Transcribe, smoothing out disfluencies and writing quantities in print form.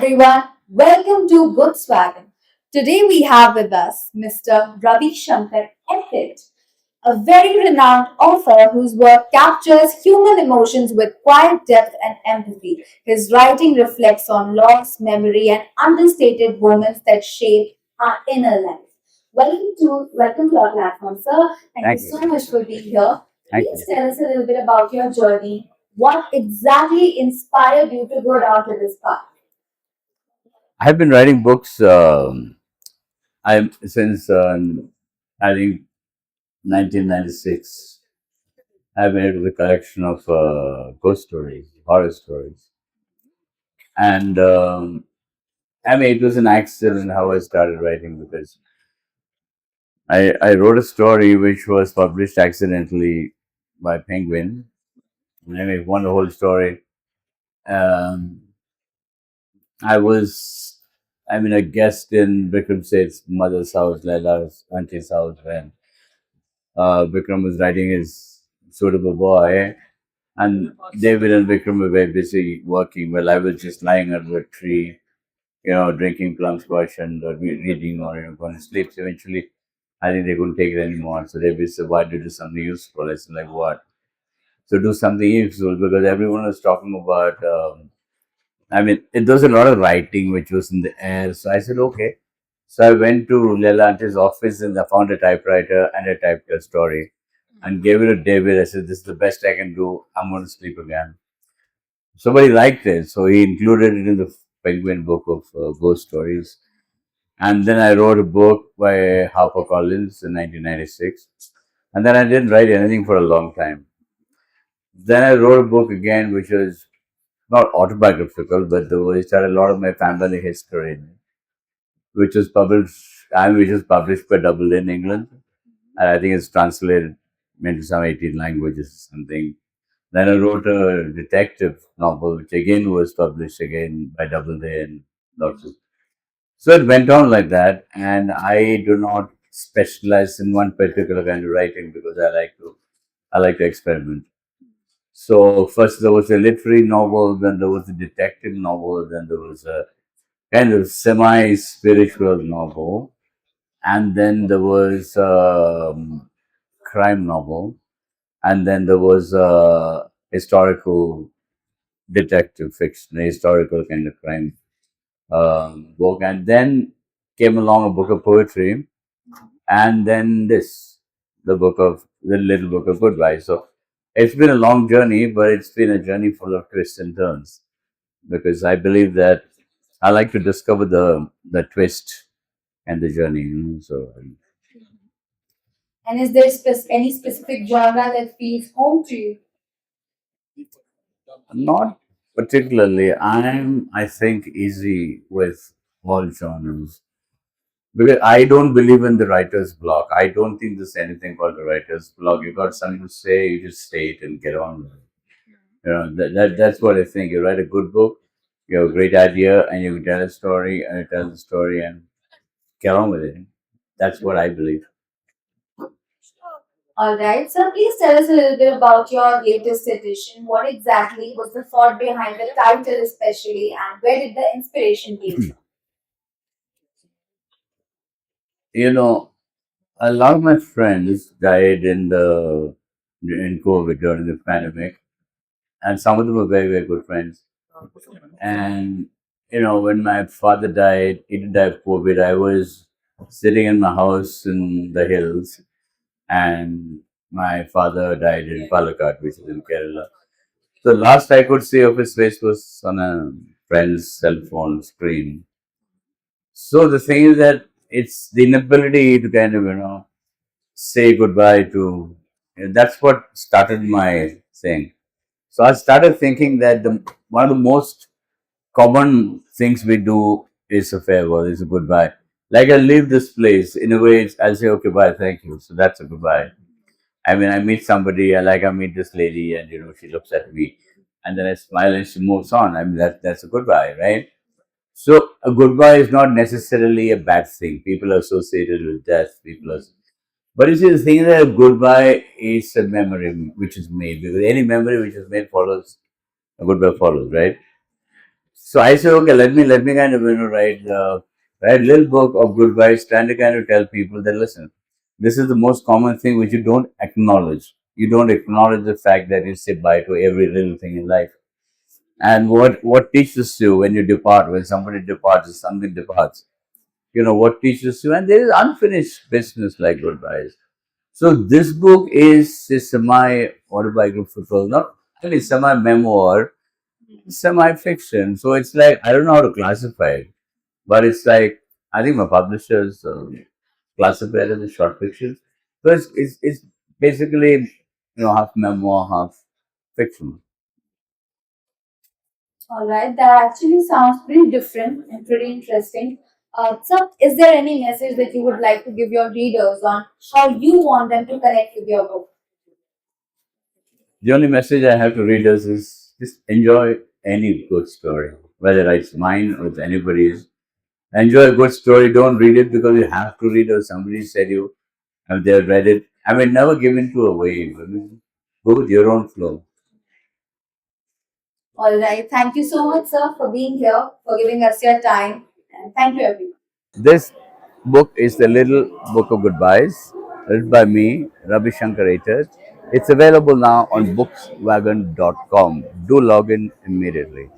everyone, welcome to BooksWagon. Today we have with us Mr. Ravi Shankar Etteth, a very renowned author whose work captures human emotions with quiet depth and empathy. His writing reflects on loss, memory, and understated moments that shape our inner life. Welcome to our platform, sir. Thank you Thank you. so much for being here. Thank Please you. tell us a little bit about your journey. What exactly inspired you to go down to this path? I've been writing books. I'm since I think 1996. I've made a collection of ghost stories, horror stories, and I mean it was an accident how I started writing because I wrote a story which was published accidentally by Penguin. And I mean, won the whole story. Um, I was, I mean, a guest in Bikram Seth's mother's house, Laila's auntie's house, when Bikram was writing his Suitable Boy. And David and Bikram were very busy working while I was just lying under a tree, drinking plum squash and reading or going to sleep. So eventually, I think they couldn't take it anymore. So they said, why do you do something useful? I said, like, what? So do something useful because everyone was talking about. I mean, there was a lot of writing which was in the air. So I said, okay. So I went to Lelante's office and I found a typewriter and I typed a story and gave it to David. I said, this is the best I can do. I'm going to sleep again. Somebody liked it. So he included it in the Penguin book of ghost stories. And then I wrote a book by HarperCollins in 1996. And then I didn't write anything for a long time. Then I wrote a book again, which was not autobiographical, but which had a lot of my family history in it, which was published by Double in England, and I think it's translated into some 18 languages or something. Then I wrote a detective novel, which again was published again by Double in lots of. So it went on like that, and I do not specialize in one particular kind of writing because I like to experiment. So first there was a literary novel, then there was a detective novel, then there was a kind of semi-spiritual novel, and then there was crime novel, and then there was historical detective fiction, a historical kind of crime book, and then came along a book of poetry, and then the little book of goodbye. So it's been a long journey, but it's been a journey full of twists and turns because I believe that I like to discover the twist and the journey. So And is there any specific genre that feels home to you? not particularly. I think easy with all genres because I don't believe in the writer's block. I don't think there's anything called the writer's block. You got something to say, you just say it and get on with it. That's what I think. You write a good book, you have a great idea, and you can tell a story, and you tell the story and get on with it. That's what I believe. All right, so please tell us a little bit about your latest edition. What exactly was the thought behind the title, especially, and where did the inspiration came from? You know, a lot of my friends died in COVID during the pandemic, and some of them were very very good friends. And when my father died, he didn't die of COVID. I was sitting in my house in the hills, and my father died in Palakkad, which is in Kerala. The last I could see of his face was on a friend's cell phone screen. So the thing is that it's the inability to kind of say goodbye to. That's what started my thing. So I started thinking that one of the most common things we do is a farewell, is a goodbye. Like I leave this place, in a way, I'll say, okay, bye, thank you. So that's a goodbye. I mean, I meet somebody, I meet this lady, and she looks at me, and then I smile and she moves on. I mean, that's a goodbye, right? So a goodbye is not necessarily a bad thing. People are associated with death. But you see, the thing is that a goodbye is a memory which is made because any memory which is made follows a goodbye follows, right? So I said, okay, let me kind of write a little book of goodbyes, trying to kind of tell people that listen, this is the most common thing which you don't acknowledge. You don't acknowledge the fact that you say bye to every little thing in life. And what teaches you when you depart, when somebody departs, or something departs, what teaches you, and there is unfinished business like goodbyes. So this book is a semi autobiographical, not only semi memoir, semi fiction. So it's like I don't know how to classify it, but it's like I think my publishers classify it as a short fiction. So it's basically half memoir, half fiction. All right, that actually sounds pretty different and pretty interesting. So, is there any message that you would like to give your readers on how you want them to connect with your book? The only message I have to readers is just enjoy any good story, whether it's mine or it's anybody's. Enjoy a good story. Don't read it because you have to read or somebody said you have they read it. I mean, never give in to a wave. I mean, go with your own flow. All right, thank you so much, sir, for being here, for giving us your time, and thank you, everyone. This book is The Little Book of Goodbyes, written by me, Ravi Shankar Etteth. It's available now on BooksWagon.com. Do log in immediately.